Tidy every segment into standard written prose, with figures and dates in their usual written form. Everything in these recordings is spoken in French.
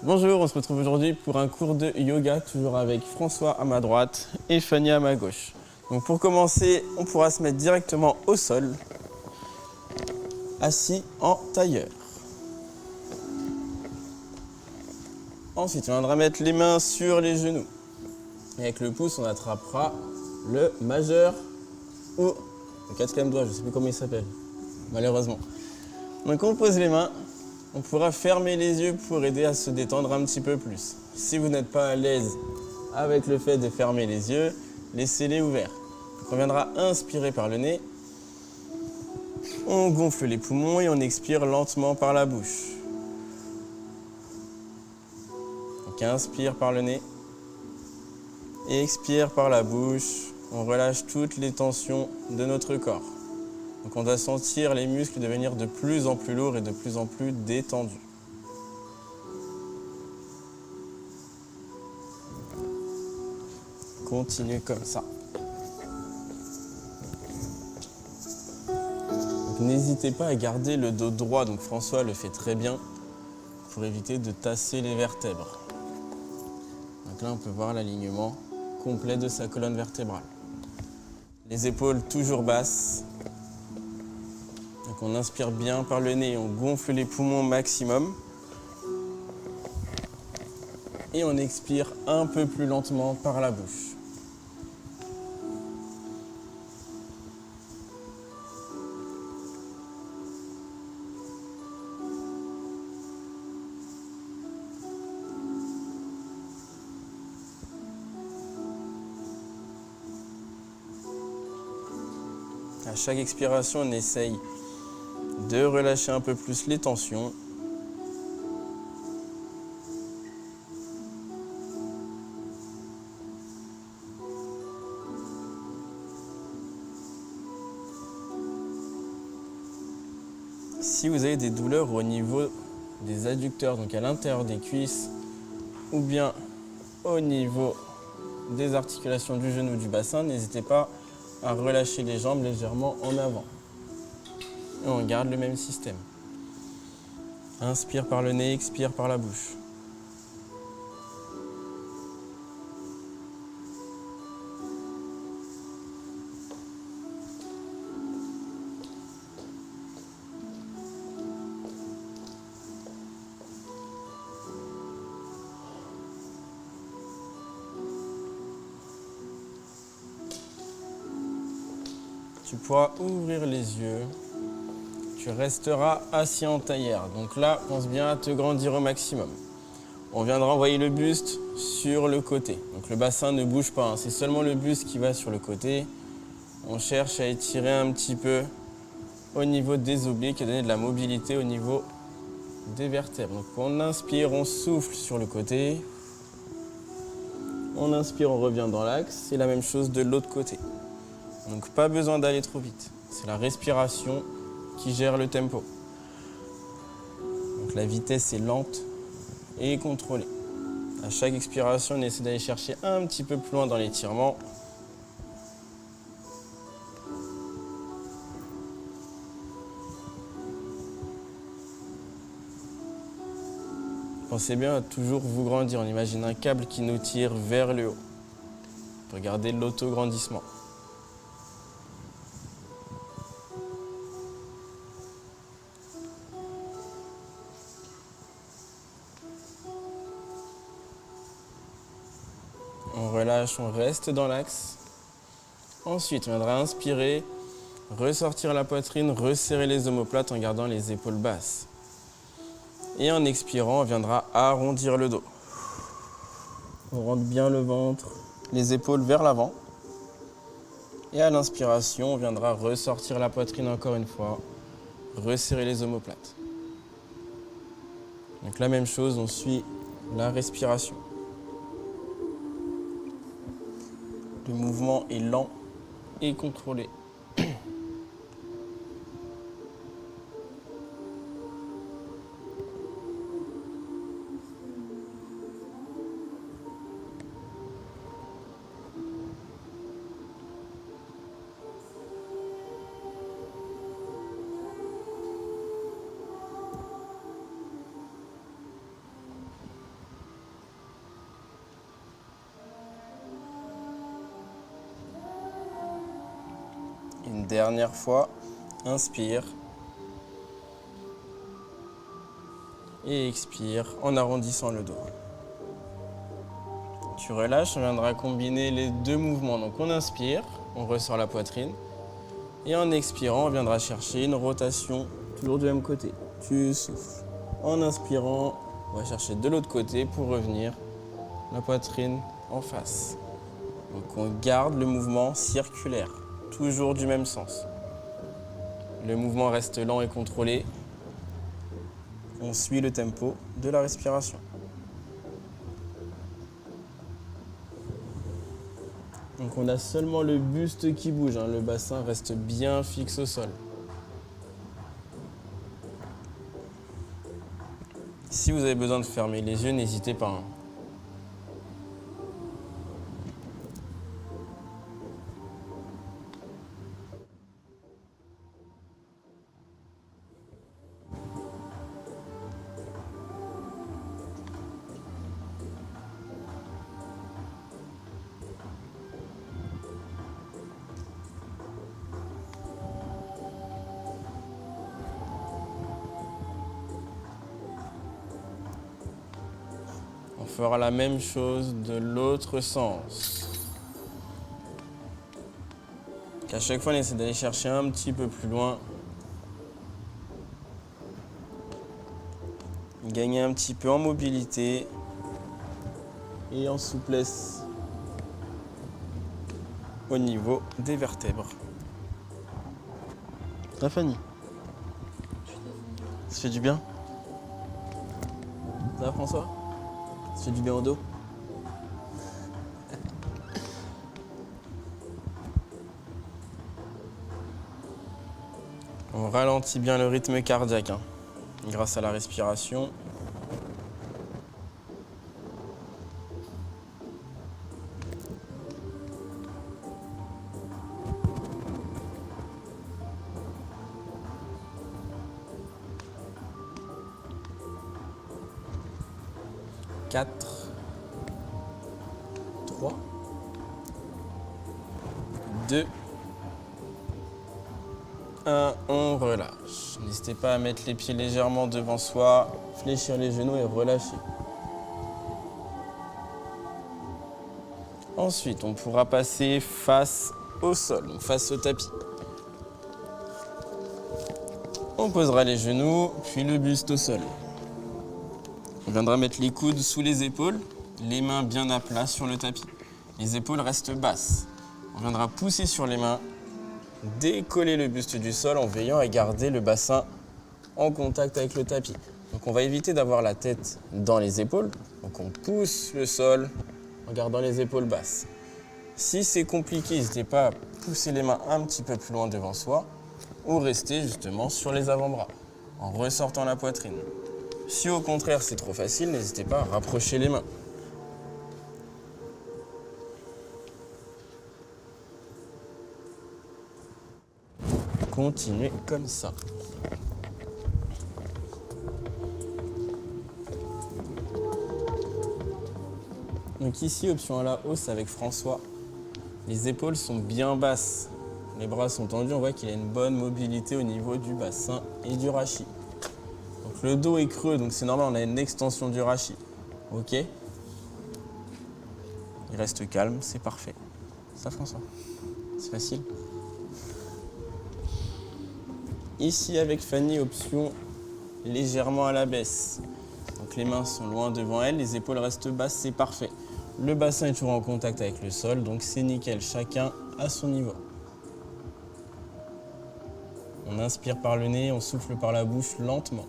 Bonjour, on se retrouve aujourd'hui pour un cours de yoga, toujours avec François à ma droite et Fanny à ma gauche. Donc pour commencer, on pourra se mettre directement au sol, assis en tailleur. Ensuite, on viendra mettre les mains sur les genoux. Et avec le pouce, on attrapera le majeur ou le quatrième doigt, je ne sais plus comment il s'appelle, malheureusement. Donc on pose les mains. On pourra fermer les yeux pour aider à se détendre un petit peu plus. Si vous n'êtes pas à l'aise avec le fait de fermer les yeux, laissez-les ouverts. Donc on viendra inspirer par le nez. On gonfle les poumons et on expire lentement par la bouche. Donc inspire par le nez. Et expire par la bouche. On relâche toutes les tensions de notre corps. Donc on doit sentir les muscles devenir de plus en plus lourds et de plus en plus détendus. Continuez comme ça. N'hésitez pas à garder le dos droit, donc François le fait très bien, pour éviter de tasser les vertèbres. Donc là on peut voir l'alignement complet de sa colonne vertébrale. Les épaules toujours basses. Donc on inspire bien par le nez, on gonfle les poumons au maximum. Et on expire un peu plus lentement par la bouche. À chaque expiration, on essaye de relâcher un peu plus les tensions. Si vous avez des douleurs au niveau des adducteurs, donc à l'intérieur des cuisses, ou bien au niveau des articulations du genou ou du bassin, n'hésitez pas à relâcher les jambes légèrement en avant. Et on garde le même système. Inspire par le nez, expire par la bouche. Tu pourras ouvrir les yeux. Tu resteras assis en tailleur. Donc là, pense bien à te grandir au maximum. On viendra envoyer le buste sur le côté. Donc le bassin ne bouge pas, hein. C'est seulement le buste qui va sur le côté. On cherche à étirer un petit peu au niveau des obliques et donner de la mobilité au niveau des vertèbres. Donc on inspire, on souffle sur le côté. On inspire, on revient dans l'axe. C'est la même chose de l'autre côté. Donc pas besoin d'aller trop vite. C'est la respiration qui gère le tempo. Donc la vitesse est lente et contrôlée. À chaque expiration, on essaie d'aller chercher un petit peu plus loin dans l'étirement. Pensez bien à toujours vous grandir. On imagine un câble qui nous tire vers le haut. Pour garder l'autograndissement. On relâche, on reste dans l'axe. Ensuite, on viendra inspirer, ressortir la poitrine, resserrer les omoplates en gardant les épaules basses. Et en expirant, on viendra arrondir le dos. On rentre bien le ventre, les épaules vers l'avant. Et à l'inspiration, on viendra ressortir la poitrine encore une fois, resserrer les omoplates. Donc la même chose, on suit la respiration. Le mouvement est lent et contrôlé. Dernière fois, inspire. Et expire en arrondissant le dos. Tu relâches, on viendra combiner les deux mouvements. Donc on inspire, on ressort la poitrine. Et en expirant, on viendra chercher une rotation, toujours du même côté. Tu souffles. En inspirant, on va chercher de l'autre côté pour revenir la poitrine en face. Donc on garde le mouvement circulaire, toujours du même sens. Le mouvement reste lent et contrôlé. On suit le tempo de la respiration. Donc on a seulement le buste qui bouge, le bassin reste bien fixe au sol. Si vous avez besoin de fermer les yeux, n'hésitez pas. On fera la même chose de l'autre sens. À chaque fois, on essaie d'aller chercher un petit peu plus loin. Gagner un petit peu en mobilité et en souplesse au niveau des vertèbres. Ça, Fanny? Ça fait du bien? Ça va, François? Ça fait du bien au dos? On ralentit bien le rythme cardiaque grâce à la respiration. Quatre, 3, 2, 1, on relâche. N'hésitez pas à mettre les pieds légèrement devant soi, fléchir les genoux et relâcher. Ensuite, on pourra passer face au sol, donc face au tapis. On posera les genoux, puis le buste au sol. On viendra mettre les coudes sous les épaules, les mains bien à plat sur le tapis. Les épaules restent basses. On viendra pousser sur les mains, décoller le buste du sol en veillant à garder le bassin en contact avec le tapis. Donc on va éviter d'avoir la tête dans les épaules. Donc on pousse le sol en gardant les épaules basses. Si c'est compliqué, n'hésitez pas à pousser les mains un petit peu plus loin devant soi ou rester justement sur les avant-bras en ressortant la poitrine. Si au contraire c'est trop facile, n'hésitez pas à rapprocher les mains. Continuez comme ça. Donc ici, option à la hausse avec François. Les épaules sont bien basses. Les bras sont tendus, on voit qu'il y a une bonne mobilité au niveau du bassin et du rachis. Donc le dos est creux, donc c'est normal, on a une extension du rachis. Ok? Il reste calme, c'est parfait. Ça, François? C'est facile? Ici, avec Fanny, option légèrement à la baisse. Donc les mains sont loin devant elle, les épaules restent basses, c'est parfait. Le bassin est toujours en contact avec le sol, donc c'est nickel, chacun à son niveau. On inspire par le nez, on souffle par la bouche lentement.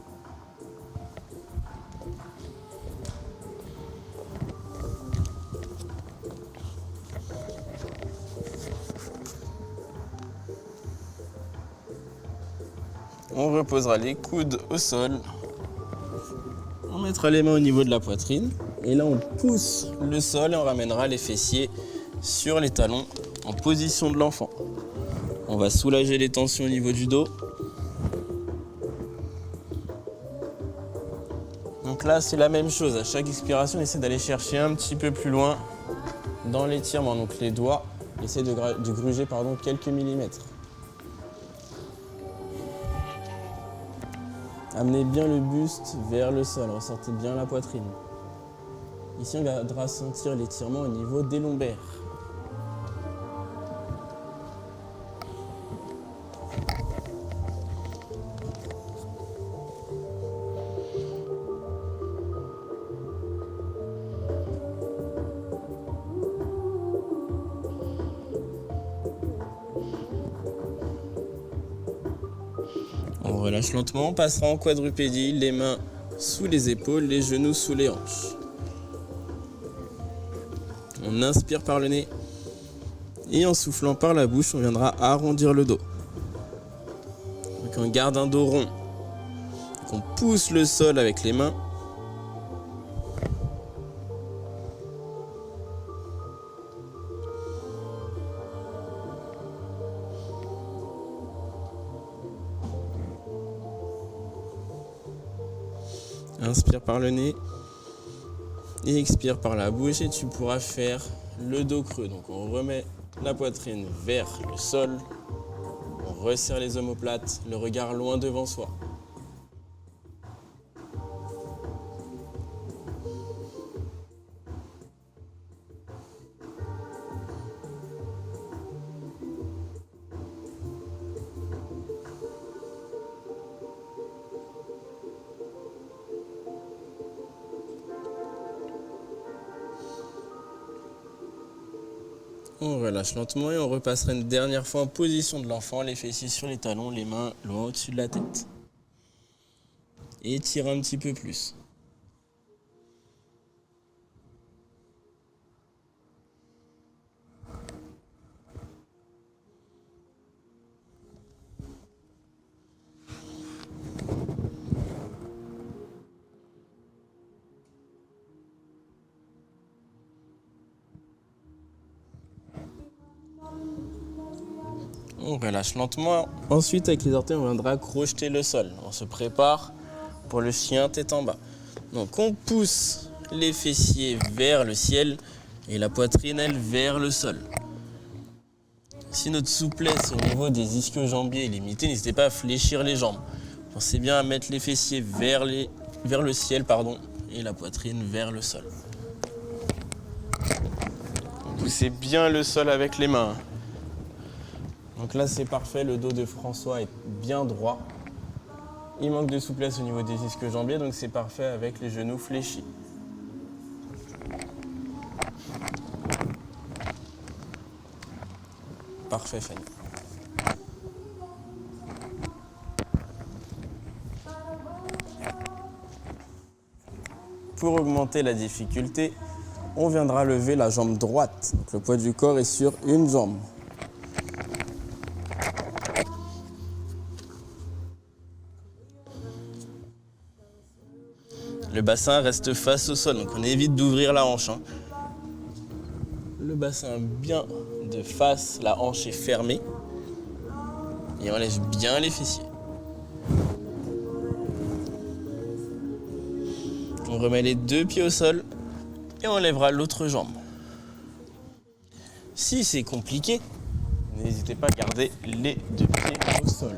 On reposera les coudes au sol. On mettra les mains au niveau de la poitrine. Et là, on pousse le sol et on ramènera les fessiers sur les talons en position de l'enfant. On va soulager les tensions au niveau du dos. Donc là, c'est la même chose. À chaque expiration, on essaie d'aller chercher un petit peu plus loin dans l'étirement. Donc les doigts, on essaie de gruger quelques millimètres. Amenez bien le buste vers le sol, ressortez bien la poitrine. Ici, on viendra sentir l'étirement au niveau des lombaires. On relâche lentement, on passera en quadrupédie, les mains sous les épaules, les genoux sous les hanches. On inspire par le nez et en soufflant par la bouche, on viendra arrondir le dos. Donc on garde un dos rond. Donc on pousse le sol avec les mains. Inspire par le nez et expire par la bouche et tu pourras faire le dos creux. Donc on remet la poitrine vers le sol, on resserre les omoplates, le regard loin devant soi. On relâche lentement et on repassera une dernière fois en position de l'enfant, les fessiers sur les talons, les mains loin au-dessus de la tête. Et étire un petit peu plus. On relâche lentement. Ensuite, avec les orteils, on viendra crocheter le sol. On se prépare pour le chien tête en bas. Donc, on pousse les fessiers vers le ciel et la poitrine, elle, vers le sol. Si notre souplesse au niveau des ischio-jambiers est limitée, n'hésitez pas à fléchir les jambes. Pensez bien à mettre les fessiers vers le ciel, et la poitrine vers le sol. Poussez bien le sol avec les mains. Donc là c'est parfait, le dos de François est bien droit. Il manque de souplesse au niveau des ischio-jambiers, donc c'est parfait avec les genoux fléchis. Parfait Fanny. Pour augmenter la difficulté, on viendra lever la jambe droite. Donc le poids du corps est sur une jambe. Le bassin reste face au sol, donc on évite d'ouvrir la hanche. Le bassin bien de face, la hanche est fermée. Et on lève bien les fessiers. On remet les deux pieds au sol et on lèvera l'autre jambe. Si c'est compliqué, n'hésitez pas à garder les deux pieds au sol.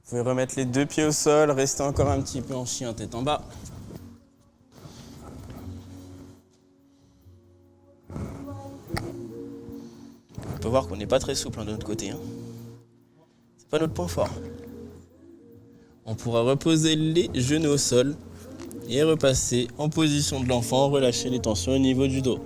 Vous pouvez remettre les deux pieds au sol, rester encore un petit peu en chien tête en bas. On peut voir qu'on n'est pas très souple de notre côté. C'est pas notre point fort. On pourra reposer les genoux au sol et repasser en position de l'enfant, relâcher les tensions au niveau du dos.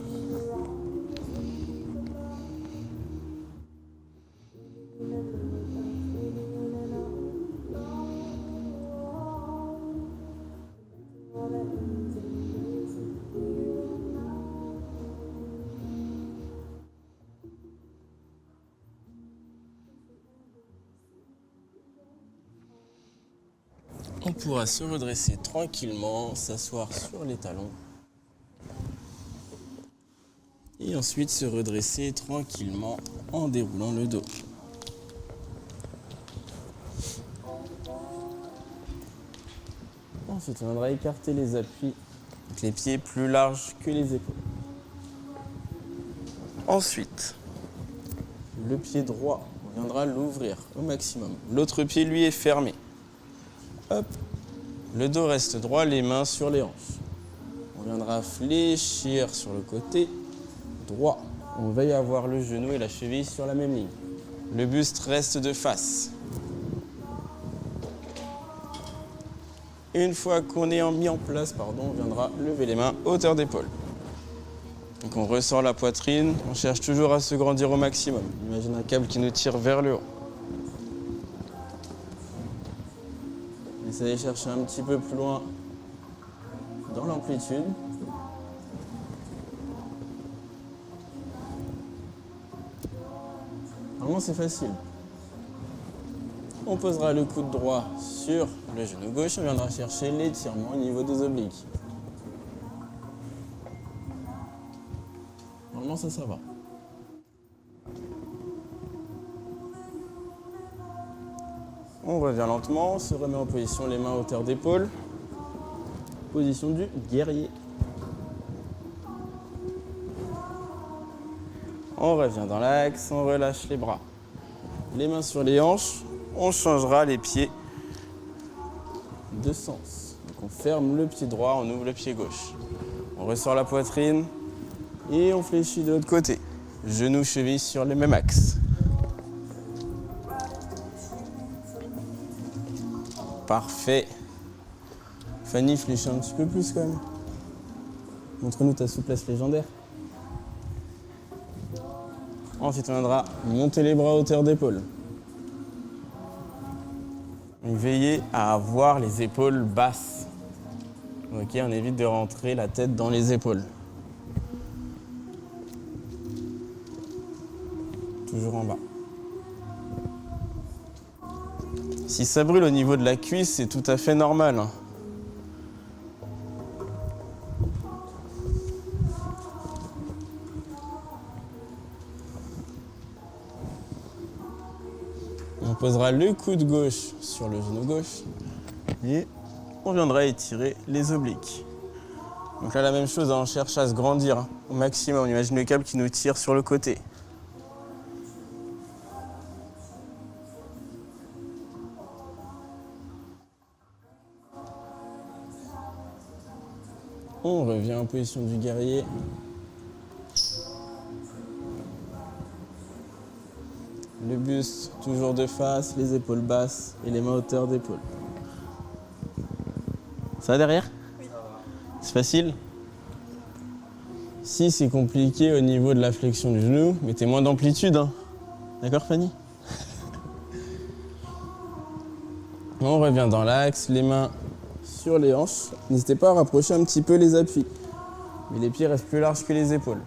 On pourra se redresser tranquillement, s'asseoir sur les talons. Et ensuite se redresser tranquillement en déroulant le dos. Ensuite, on viendra écarter les appuis avec les pieds plus larges que les épaules. Ensuite, le pied droit, on viendra l'ouvrir au maximum. L'autre pied, lui, est fermé. Hop. Le dos reste droit, les mains sur les hanches. On viendra fléchir sur le côté droit. On veille à avoir le genou et la cheville sur la même ligne. Le buste reste de face. Une fois qu'on est mis en place, on viendra lever les mains hauteur d'épaule. Donc on ressort la poitrine, on cherche toujours à se grandir au maximum. Imagine un câble qui nous tire vers le haut. Essayez de chercher un petit peu plus loin dans l'amplitude. Normalement c'est facile. On posera le coude droit sur le genou gauche, on viendra chercher l'étirement au niveau des obliques. Normalement ça va. On revient lentement, on se remet en position, les mains à hauteur d'épaule. Position du guerrier. On revient dans l'axe, on relâche les bras. Les mains sur les hanches, on changera les pieds de sens. Donc on ferme le pied droit, on ouvre le pied gauche. On ressort la poitrine et on fléchit de l'autre côté. Genoux, chevilles sur le même axe. Parfait. Fanny, fléchis un petit peu plus quand même. Montre-nous ta souplesse légendaire. Ensuite, on viendra monter les bras à hauteur d'épaule. Veillez à avoir les épaules basses. Ok, on évite de rentrer la tête dans les épaules. Toujours en bas. Si ça brûle au niveau de la cuisse, c'est tout à fait normal. On posera le coude gauche sur le genou gauche et on viendra étirer les obliques. Donc là, la même chose, on cherche à se grandir au maximum. On imagine le câble qui nous tire sur le côté. On revient en position du guerrier. Le buste toujours de face, les épaules basses et les mains à hauteur d'épaule. Ça va derrière? Oui. C'est facile? Si c'est compliqué au niveau de la flexion du genou, mettez moins d'amplitude. Hein. D'accord Fanny? On revient dans l'axe, les mains sur les hanches. N'hésitez pas à rapprocher un petit peu les appuis. Mais les pieds restent plus larges que les épaules.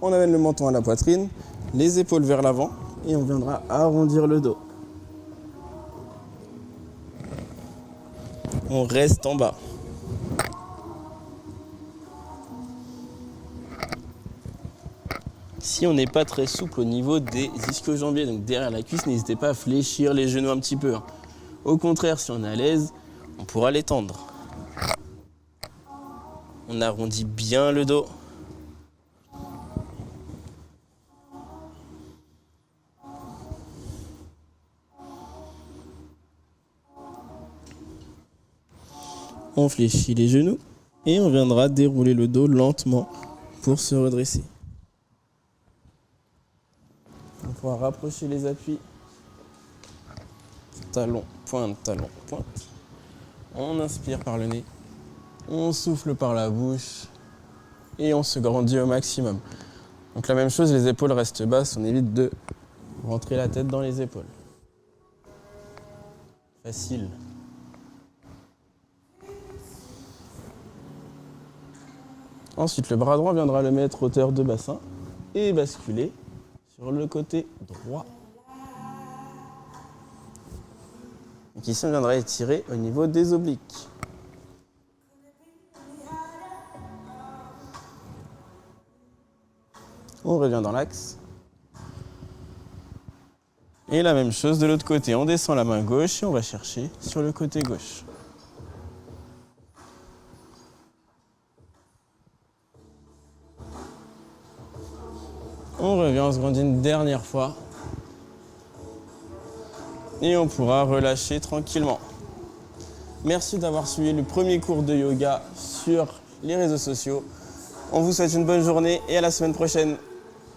On amène le menton à la poitrine, les épaules vers l'avant et on viendra arrondir le dos. On reste en bas. Si on n'est pas très souple au niveau des ischio-jambiers, donc derrière la cuisse, n'hésitez pas à fléchir les genoux un petit peu. Au contraire, si on est à l'aise, on pourra les tendre. On arrondit bien le dos. On fléchit les genoux et on viendra dérouler le dos lentement pour se redresser. On pourra rapprocher les appuis. Talon, pointe, talon, pointe. On inspire par le nez. On souffle par la bouche et on se grandit au maximum. Donc la même chose, les épaules restent basses, on évite de rentrer la tête dans les épaules. Facile. Ensuite, le bras droit viendra le mettre hauteur de bassin et basculer sur le côté droit. Donc ici, on viendra étirer au niveau des obliques. On revient dans l'axe. Et la même chose de l'autre côté. On descend la main gauche et on va chercher sur le côté gauche. On revient, on se grandit une dernière fois. Et on pourra relâcher tranquillement. Merci d'avoir suivi le premier cours de yoga sur les réseaux sociaux. On vous souhaite une bonne journée et à la semaine prochaine.